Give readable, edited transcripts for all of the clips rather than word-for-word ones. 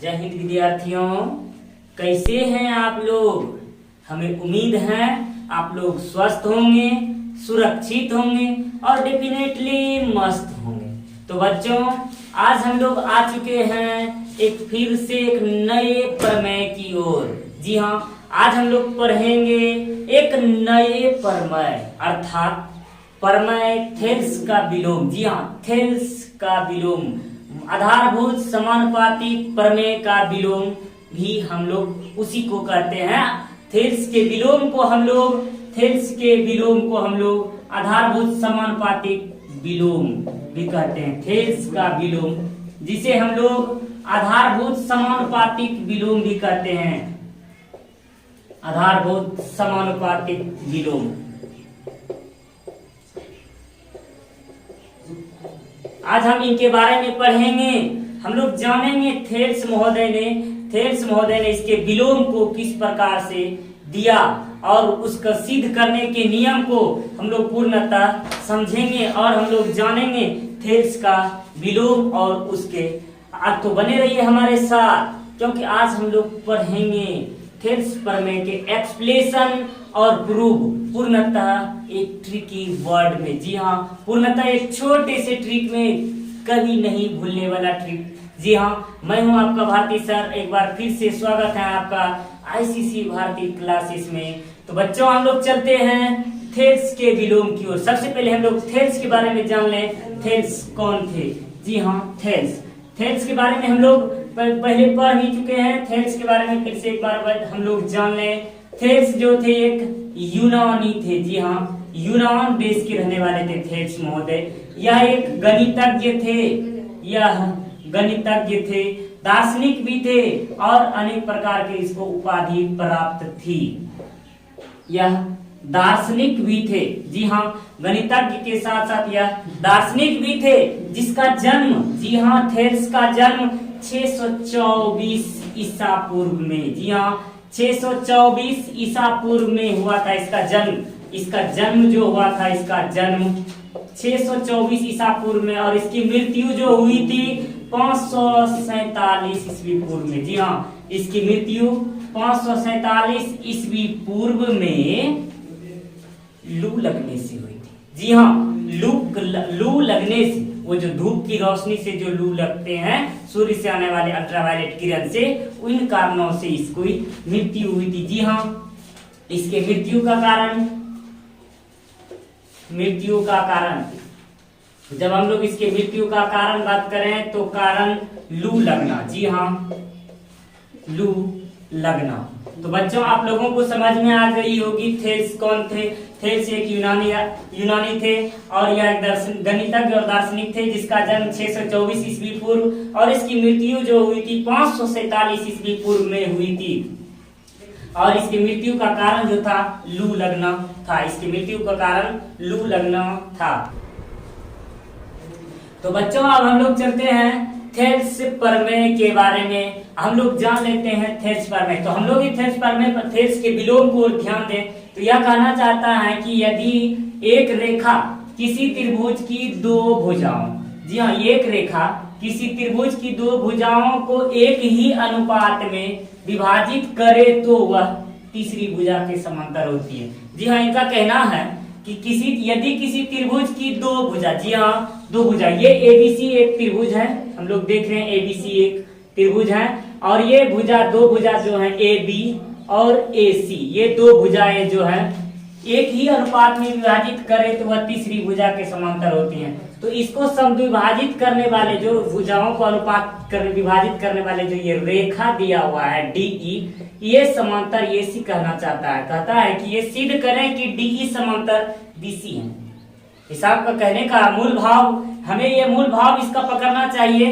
जय हिंद विद्यार्थियों, कैसे हैं आप लोग। हमें उम्मीद है आप लोग स्वस्थ होंगे, सुरक्षित होंगे और डेफिनेटली मस्त होंगे। तो बच्चों, आज हम लोग आ चुके हैं फिर से एक नए प्रमेय की ओर। जी हाँ, आज हम लोग पढ़ेंगे एक नए प्रमेय अर्थात प्रमेय थेल्स का विलोम। जी हाँ, थेल्स का विलोम, आधारभूत समानुपातिक प्रमेय का विलोम भी हम लोग उसी को कहते हैं। थेल्स के विलोम को हम लोग आधारभूत समानुपातिक विलोम भी कहते हैं। थेल्स का विलोम, जिसे हम लोग आधारभूत समानुपातिक विलोम भी कहते हैं। आधारभूत समानुपातिक विलोम। आज हम इनके बारे में पढ़ेंगे। हम लोग जानेंगे थेल्स महोदय ने इसके विलोम को किस प्रकार से दिया और उसका सिद्ध करने के नियम को हम लोग पूर्णतः समझेंगे और हम लोग जानेंगे थेल्स का विलोम और उसके। आज तो बने रहिए हमारे साथ, क्योंकि आज हम लोग पढ़ेंगे थेल्स प्रमेय के एक्सप्लेनेशन और प्रूफ पूर्णतः एक ट्रिकी वर्ड में। जी हाँ, पूर्णतः एक छोटे से ट्रिक में, कभी नहीं भूलने वाला ट्रिक। जी हाँ, मैं हूँ आपका भारती सर। एक बार फिर से स्वागत है आपका आईसीसी भारती क्लासेस में। तो बच्चों, हम लोग चलते हैं थेल्स के विलोम की ओर। सबसे पहले हम लोग थेल्स के बारे में जान लें। थेल्स कौन थे? जी हाँ, थेल्स के बारे में हम लोग पहले पढ़ ही चुके हैं। थेल्स के बारे में फिर से एक बार हम लोग जान लें। थेल्स जो थे एक यूनानी थे। जी हाँ, यूनान देश के रहने वाले थे थेल्स महोदय। यह एक गणितज्ञ थे, दार्शनिक भी थे और अनेक प्रकार के इसको उपाधि प्राप्त थी। यह दार्शनिक भी थे। जी हाँ, गणितज्ञ के साथ साथ यह दार्शनिक भी थे, जिसका जन्म, जी हाँ, थेल्स का जन्म 624 ईसा पूर्व में। जी हाँ, 624 ईसा पूर्व में हुआ था इसका जन्म। इसका जन्म जो हुआ था, इसका जन्म 624 ईसा पूर्व में, और इसकी मृत्यु जो हुई थी 547 ईस्वी पूर्व में। जी हाँ, इसकी मृत्यु 547 ईस्वी पूर्व में लू लगने से हुई थी। जी हाँ, लू लगने से, वो जो धूप की रोशनी से जो लू लगते हैं, सूर्य से आने वाले अल्ट्रावायलेट किरण से, उन कारणों से इसको मृत्यु हुई थी। जी हाँ, इसके मृत्यु का कारण जब हम लोग इसके मृत्यु का कारण बात करें तो कारण लू लगना। जी हाँ, लू लगना। तो बच्चों, आप लोगों को समझ में आ गई होगी थेल्स कौन थे। थेल्स एक यूनानी थे और यह एक गणितज्ञ और दार्शनिक थे, जिसका जन्म 624 ईस्वी पूर्व और इसकी मृत्यु जो हुई थी 547 ईस्वी पूर्व में हुई थी। और इसकी मृत्यु का कारण जो था लू लगना था। इसकी मृत्यु का कारण लू लगना था। तो बच्चों, अब हम लोग चलते हैं थेल्स प्रमेय के बारे में। हम लोग जान लेते हैं थेल्स प्रमेय। तो हम लोग थेल्स प्रमेय पर थेल्स के विलोम को ध्यान दें तो यह कहना चाहता है कि यदि एक रेखा किसी त्रिभुज की दो भुजाओं, जी हाँ, एक रेखा किसी त्रिभुज की दो भुजाओं को एक ही अनुपात में विभाजित करे तो वह तीसरी भुजा के समांतर होती है। जी हाँ, इनका कहना है कि यदि किसी त्रिभुज की दो भुजा, जी हाँ, दो भुजा, ये एबीसी एक त्रिभुज है, हम लोग देख रहे हैं एबीसी एक त्रिभुज है, और ये दो भुजा जो है एबी और एसी, ये दो भुजाएं जो है एक ही अनुपात में विभाजित करे तो वह तीसरी भुजा के समांतर होती हैं। तो इसको विभाजित करने वाले, जो भुजाओं को विभाजित करने वाले जो ये रेखा दिया हुआ है डीई, ये समांतर एसी कहना चाहता है। कहता है कि ये सिद्ध करें कि डीई समांतर बीसी है। हिसाब का कहने का मूल भाव, हमें ये मूल भाव इसका पकड़ना चाहिए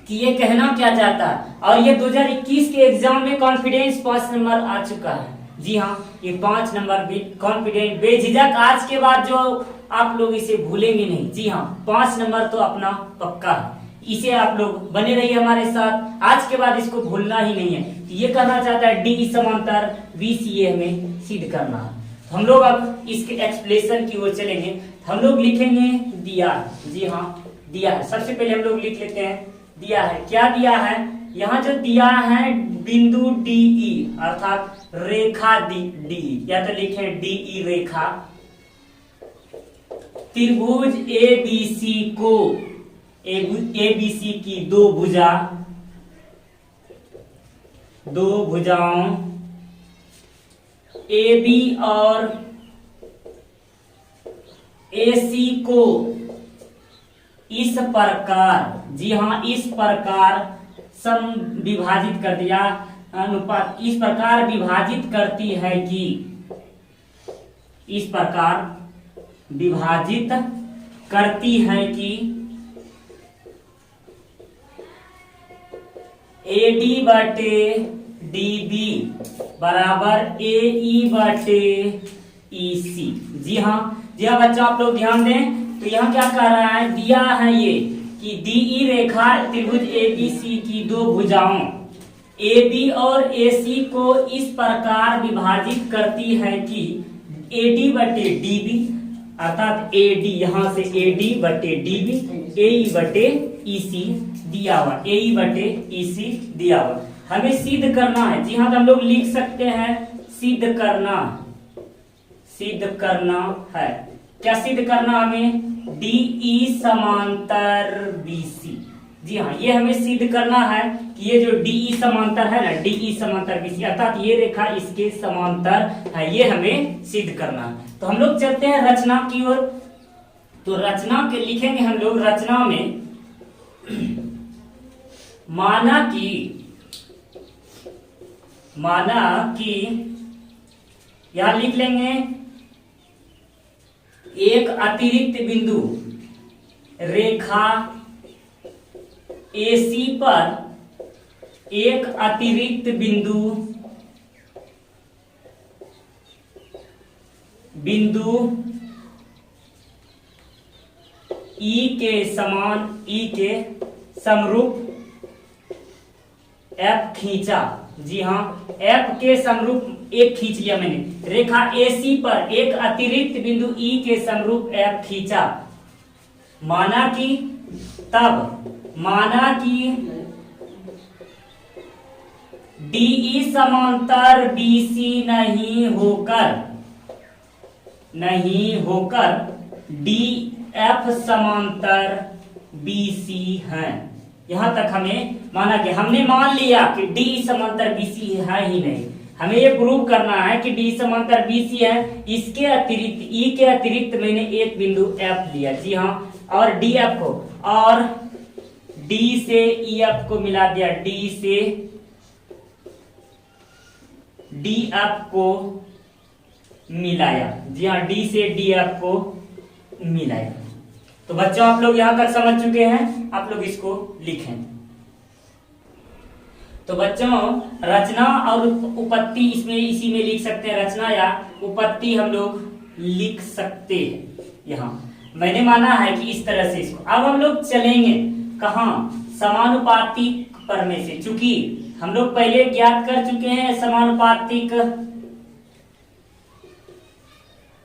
कि ये कहना क्या चाहता है। और ये 2021 के एग्जाम में कॉन्फिडेंस 5 नंबर आ चुका है। जी हाँ, ये 5 नंबर भी कॉन्फिडेंट बेझिझक, आज के बाद जो आप लोग इसे भूलेंगे नहीं। जी हाँ, 5 नंबर तो अपना पक्का है। इसे आप लोग बने रहिए हमारे साथ, आज के बाद इसको भूलना ही नहीं है। ये कहना चाहता है डी समांतर बीसीए हमें सिद्ध करना है। हम लोग अब इसके एक्सप्लेनेशन की ओर चलेंगे। हम लोग लिखेंगे दिया। जी हाँ, दिया है। सबसे पहले हम लोग लिख लेते हैं दिया है। क्या दिया है? यहाँ जो दिया है बिंदु डीई अर्थात रेखा डी, या तो लिखे डीई रेखा त्रिभुज एबीसी को एबीसी की दो भुजाओं AB और AC को इस प्रकार, जी हाँ, इस प्रकार सम विभाजित कर दिया, अनुपात इस प्रकार विभाजित करती है कि, इस प्रकार विभाजित करती है कि AD बटे DB बराबर AE बटे EC। जी हाँ बच्चों, आप लोग ध्यान दें तो यहाँ क्या कह रहा है, दिया है ये कि DE रेखा त्रिभुज ABC की दो भुजाओं AB और AC को इस प्रकार विभाजित करती है कि AD बटे DB अर्थात AD, यहाँ से AD बटे DB AE बटे EC दिया हुआ, AE बटे EC दिया हुआ, हमें सिद्ध करना है। जी हाँ, तो हम लोग लिख सकते हैं सिद्ध करना है। क्या सिद्ध करना हमें, DE समांतर BC। जी हाँ, ये हमें सिद्ध करना है कि ये जो DE समांतर है ना, DE समांतर BC अर्थात ये रेखा इसके समांतर है, ये हमें सिद्ध करना है। तो हम लोग चलते हैं रचना की ओर। तो रचना के लिखेंगे हम लोग, रचना में माना कि यहां लिख लेंगे एक अतिरिक्त बिंदु रेखा AC पर एक अतिरिक्त बिंदु E के समरूप F खींचा। जी हाँ, F के समरूप एक खींच लिया मैंने, रेखा AC पर एक अतिरिक्त बिंदु E के समरूप F खींचा। माना कि DE समांतर BC नहीं होकर DF समांतर BC है। यहां तक हमें माना कि हमने मान लिया कि DE समांतर BC है ही नहीं, हमें ये प्रूव करना है कि DE समांतर BC है। इसके अतिरिक्त E के अतिरिक्त मैंने एक बिंदु F लिया। जी हाँ, और DF को, और D से EF को मिला दिया, D से DF को मिलाया। जी हाँ, D से DF को मिलाया। तो बच्चों, आप लोग यहां तक समझ चुके हैं, आप लोग इसको लिखें। तो बच्चों, रचना और उपपत्ति इसमें इसी में लिख सकते हैं, रचना या उपपत्ति हम लोग लिख सकते हैं। यहाँ मैंने माना है कि इस तरह से इसको, अब हम लोग चलेंगे कहाँ, समानुपातिक प्रमेय से। चूंकि हम लोग पहले ज्ञात कर चुके हैं समानुपातिक,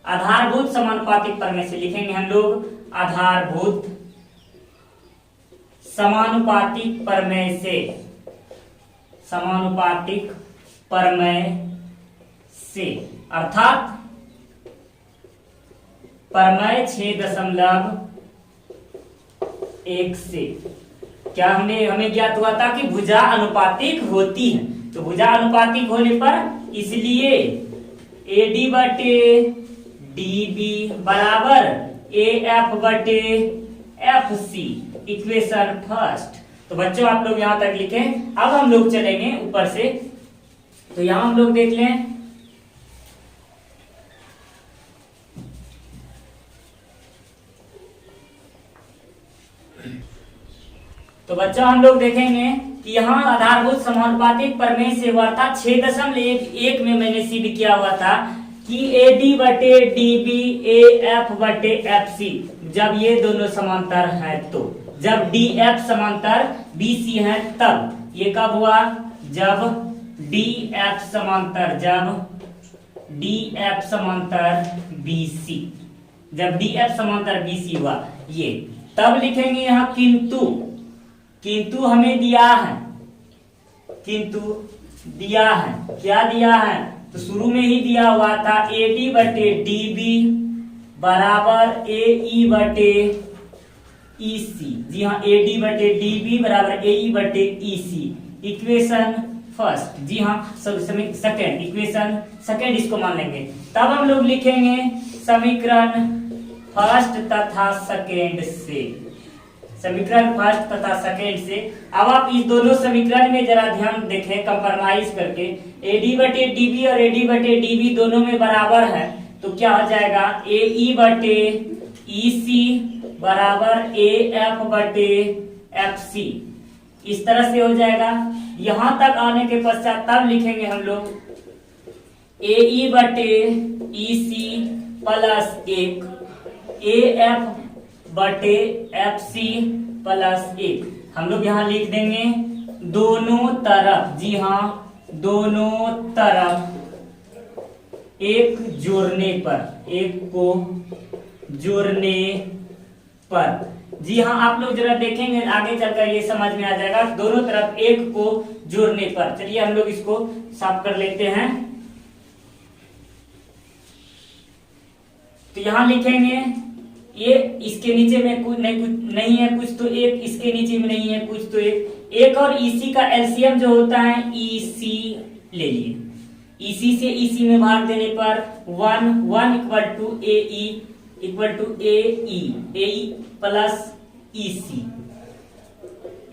आधारभूत समानुपातिक प्रमेय से लिखेंगे हम लोग आधारभूत समानुपातिक प्रमेय से, समानुपातिक प्रमेय से अर्थात प्रमेय 6.1 से क्या हमें ज्ञात हुआ था कि भुजा अनुपातिक होती है। तो भुजा अनुपातिक होने पर इसलिए AD बटे DB बराबर AF बटे FC, इक्वेशन फर्स्ट। तो बच्चों, आप लोग यहां तक लिखें। अब हम लोग चलेंगे ऊपर से, तो यहां हम लोग देख लें, तो बच्चों हम लोग देखेंगे कि यहाँ आधारभूत समानुपातिक प्रमेय से हुआ था 6.1 में मैंने सिद्ध किया हुआ था कि AD बटे DB AF बटे FC, जब ये दोनों समांतर है, तो जब DF समांतर BC है तब ये कब हुआ, जब DF समांतर BC, जब DF समांतर BC हुआ ये, तब लिखेंगे यहाँ किंतु हमें दिया है किंतु दिया है, क्या दिया है, तो शुरू में ही दिया हुआ था AD बटे DB बराबर AE बटे EC। जी हाँ, AD बटे DB बराबर AE बटे EC। इक्वेशन फर्स्ट, जी हाँ सेकेंड, इक्वेशन सेकेंड इसको मान लेंगे। तब हम लोग लिखेंगे समीकरण फर्स्ट तथा सेकेंड से, समीकरण फर्स्ट तथा सेकेंड से। अब आप इस दोनों समीकरण में जरा ध्यान देखें, कंप्रोमाइज करके AD बटे DB और AD बटे DB दोनों में बराबर है, तो क्या हो जाएगा AE बटे EC बराबर AF बटे FC। इस तरह से हो जाएगा। यहां तक आने के पश्चात तब लिखेंगे हम लोग AE बटे EC प्लस 1 AF बटे FC प्लस 1। हम लोग यहाँ लिख देंगे दोनों तरफ, जी हाँ दोनों तरफ एक जोड़ने पर, एक को जोड़ने पर। जी हाँ, आप लोग जरा देखेंगे आगे चलकर ये समझ में आ जाएगा, दोनों तरफ एक को जोड़ने पर। चलिए हम लोग इसको साफ कर लेते हैं। तो यहां लिखेंगे ये इसके नीचे में कुछ नहीं है, कुछ तो एक, इसके नीचे में नहीं है कुछ तो एक और EC का एलसीएम जो होता है EC ले लिए। EC से EC में भाग देने पर 1 equal to AE equal to AE plus EC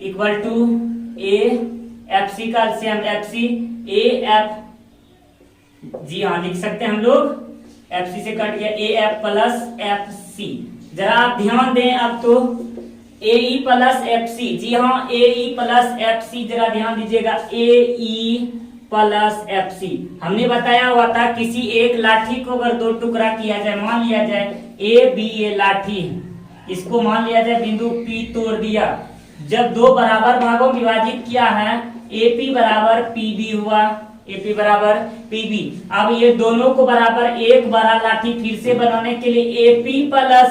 equal to FC का एलसीएम FC AF। जी हाँ, लिख सकते हैं हम लोग, FC से कट गया AF प्लस FC। जरा आप ध्यान दें अब तो AE प्लस FC, जी हाँ AE प्लस FC, जरा ध्यान दीजिएगा AE प्लस FC। हमने बताया हुआ था किसी एक लाठी को अगर दो टुकड़ा किया जाए, मान लिया जाए AB ये लाठी है, इसको मान लिया जाए बिंदु P तोड़ दिया, जब दो बराबर भागों में विभाजित किया है AP बराबर PB हुआ, AP बराबर PB। अब ये दोनों को बराबर एक बड़ा लाठी फिर से बनाने के लिए AP प्लस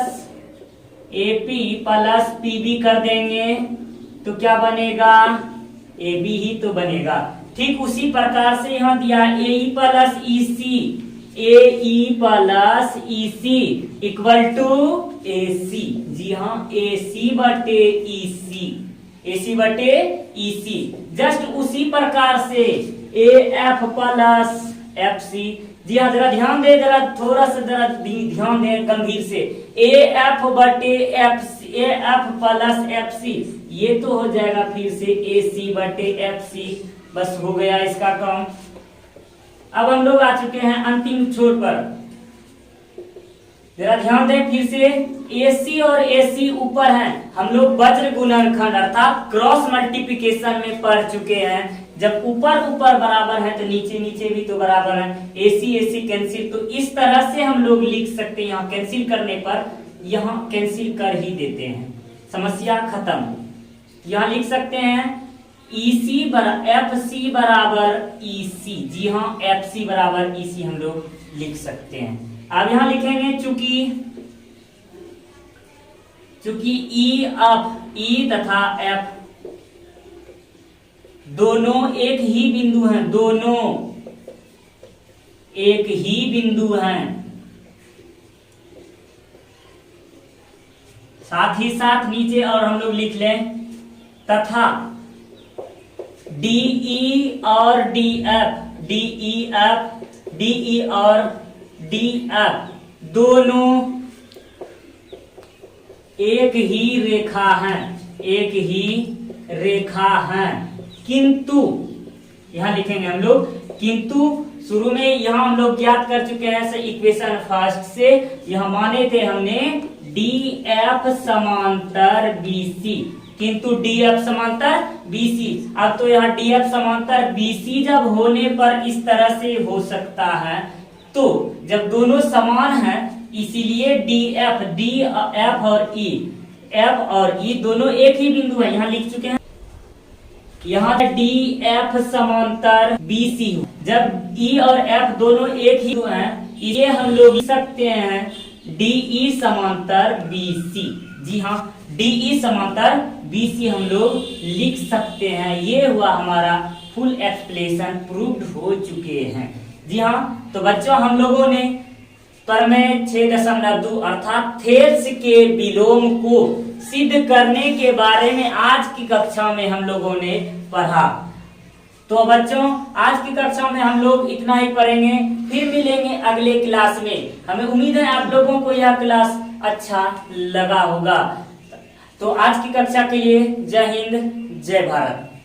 PB कर देंगे, तो क्या बनेगा AB ही तो बनेगा। ठीक उसी प्रकार से यहाँ दिया AE plus EC equal to AC। जी हाँ, AC बटे EC जस्ट उसी प्रकार से AF प्लस FC। जी हाँ, जरा ध्यान दे, जरा थोड़ा सा जरा ध्यान दे गंभीर से। AF बटे AF प्लस FC, ये तो हो जाएगा फिर से AC बटे FC। बस हो गया इसका काम। अब हम लोग आ चुके हैं अंतिम छोर पर, जरा ध्यान दें फिर से। AC और AC ऊपर हैं, हम लोग वज्र गुणनखंड अर्थात क्रॉस मल्टीप्लिकेशन में पढ़ चुके हैं। जब ऊपर ऊपर बराबर है तो नीचे नीचे भी तो बराबर है, AC कैंसिल। तो इस तरह से हम लोग लिख सकते हैं, यहाँ कैंसिल करने पर यहाँ कैंसिल कर ही देते हैं, समस्या खत्म। यहाँ लिख सकते हैं FC बराबर EC। जी हाँ, FC बराबर EC हम लोग लिख सकते हैं। अब यहाँ लिखेंगे चूंकि E तथा F दोनों एक ही बिंदु हैं, दोनों एक ही बिंदु हैं, साथ ही साथ नीचे और हम लोग लिख लें तथा DE और DF दोनों एक ही रेखा हैं, किंतु यहां लिखेंगे हम लोग किंतु शुरू में यहां हम लोग ज्ञात कर चुके हैं इक्वेशन फर्स्ट से, यहां माने थे हमने DF समांतर BC, किंतु DF समांतर BC। अब तो यहाँ DF समांतर BC जब होने पर इस तरह से हो सकता है, तो जब दोनों समान हैं इसीलिए DF और E दोनों एक ही बिंदु है, यहाँ लिख चुके हैं। यहाँ DF समांतर BC, जब E और F दोनों एक ही हैं, ये हम लोग लिख सकते हैं DE समांतर BC। जी हाँ, DE समांतर BC हम लोग लिख सकते हैं। ये हुआ हमारा फुल एक्सप्लेनेशन प्रूव्ड हो चुके हैं। जी हाँ, तो बच्चों हम लोगों ने प्रमेय 6.2 अर्थात थेल्स के विलोम को सिद्ध करने के बारे में आज की कक्षा में हम लोगों ने पढ़ा। तो बच्चों आज की कक्षा में हम लोग इतना ही पढ़ेंगे, फिर मिलेंगे अगले क्लास में। हमें उम्मीद है आप लोगों को यह क्लास अच्छा लगा होगा। तो आज की कक्षा के लिए जय हिंद, जय भारत।